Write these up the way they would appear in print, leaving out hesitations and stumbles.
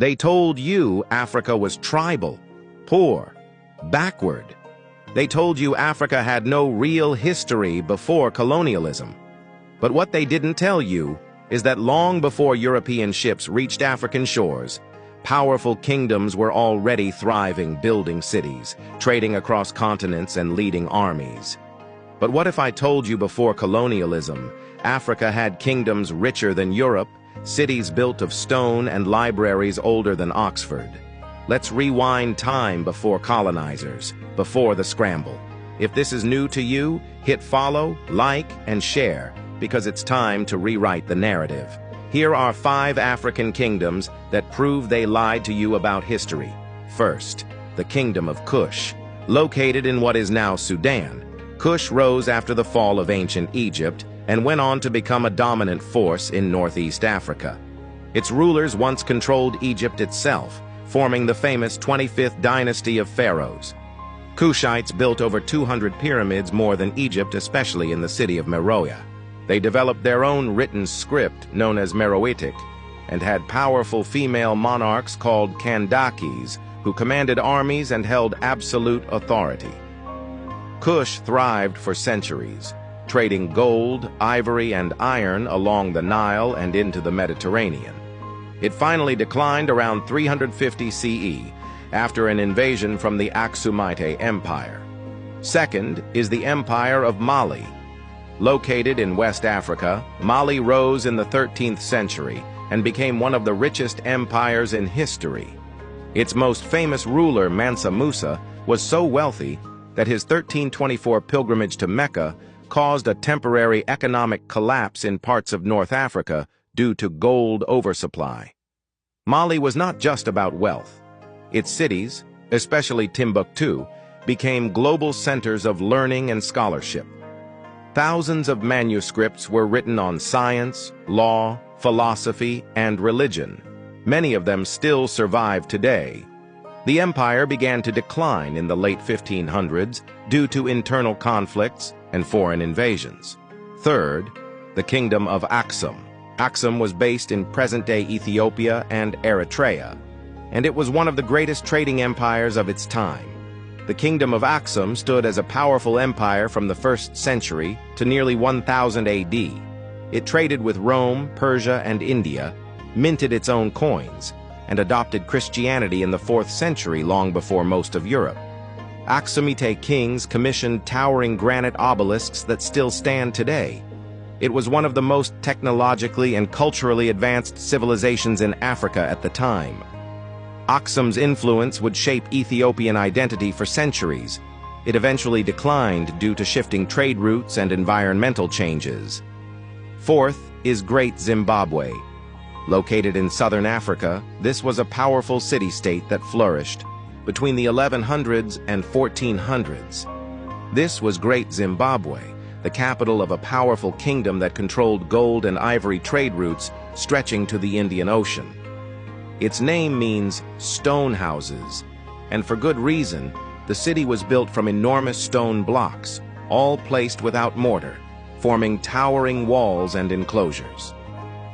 They told you Africa was tribal, poor, backward. They told you Africa had no real history before colonialism. But what they didn't tell you is that long before European ships reached African shores, powerful kingdoms were already thriving, building cities, trading across continents, and leading armies. But what if I told you before colonialism, Africa had kingdoms richer than Europe, cities built of stone, and libraries older than Oxford? Let's rewind time before colonizers, before the scramble. If this is new to you, hit follow, like, and share, because it's time to rewrite the narrative. Here are 5 African kingdoms that prove they lied to you about history. First, the Kingdom of Kush. Located in what is now Sudan, Kush rose after the fall of ancient Egypt and went on to become a dominant force in Northeast Africa. Its rulers once controlled Egypt itself, forming the famous 25th dynasty of pharaohs. Kushites built over 200 pyramids more than Egypt, especially in the city of Meroe. They developed their own written script, known as Meroitic, and had powerful female monarchs called Kandakis, who commanded armies and held absolute authority. Kush thrived for centuries, trading gold, ivory, and iron along the Nile and into the Mediterranean. It finally declined around 350 CE after an invasion from the Aksumite Empire. Second is the Empire of Mali. Located in West Africa, Mali rose in the 13th century and became one of the richest empires in history. Its most famous ruler, Mansa Musa, was so wealthy that his 1324 pilgrimage to Mecca caused a temporary economic collapse in parts of North Africa due to gold oversupply. Mali was not just about wealth. Its cities, especially Timbuktu, became global centers of learning and scholarship. Thousands of manuscripts were written on science, law, philosophy, and religion. Many of them still survive today. The empire began to decline in the late 1500s due to internal conflicts and foreign invasions. Third, the Kingdom of Aksum. Aksum was based in present-day Ethiopia and Eritrea, and it was one of the greatest trading empires of its time. The Kingdom of Aksum stood as a powerful empire from the 1st century to nearly 1000 AD. It traded with Rome, Persia, and India, minted its own coins, and adopted Christianity in the 4th century, long before most of Europe. Aksumite kings commissioned towering granite obelisks that still stand today. It was one of the most technologically and culturally advanced civilizations in Africa at the time. Aksum's influence would shape Ethiopian identity for centuries. It eventually declined due to shifting trade routes and environmental changes. Fourth is Great Zimbabwe. Located in southern Africa, this was a powerful city-state that flourished between the 1100s and 1400s. This was Great Zimbabwe, the capital of a powerful kingdom that controlled gold and ivory trade routes stretching to the Indian Ocean. Its name means stone houses, and for good reason. The city was built from enormous stone blocks, all placed without mortar, forming towering walls and enclosures.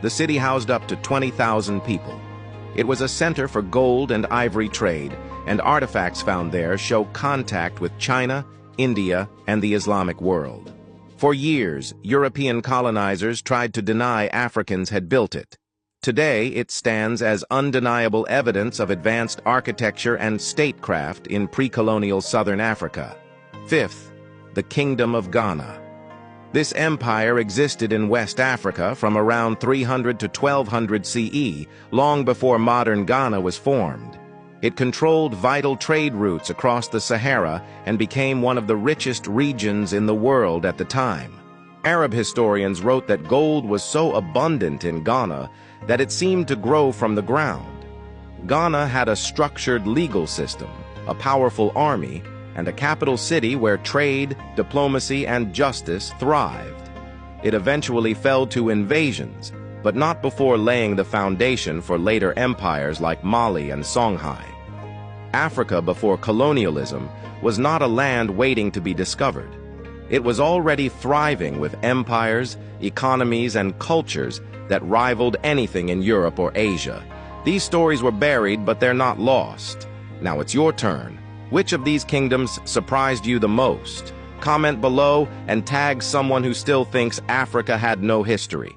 The city housed up to 20,000 people. It was a center for gold and ivory trade, and artifacts found there show contact with China, India, and the Islamic world. For years, European colonizers tried to deny Africans had built it. Today, it stands as undeniable evidence of advanced architecture and statecraft in pre-colonial southern Africa. Fifth, the Kingdom of Ghana. This empire existed in West Africa from around 300 to 1200 CE, long before modern Ghana was formed. It controlled vital trade routes across the Sahara and became one of the richest regions in the world at the time. Arab historians wrote that gold was so abundant in Ghana that it seemed to grow from the ground. Ghana had a structured legal system, a powerful army, and a capital city where trade, diplomacy, and justice thrived. It eventually fell to invasions, but not before laying the foundation for later empires like Mali and Songhai. Africa before colonialism was not a land waiting to be discovered. It was already thriving with empires, economies, and cultures that rivaled anything in Europe or Asia. These stories were buried, but they're not lost. Now it's your turn. Which of these kingdoms surprised you the most? Comment below and tag someone who still thinks Africa had no history.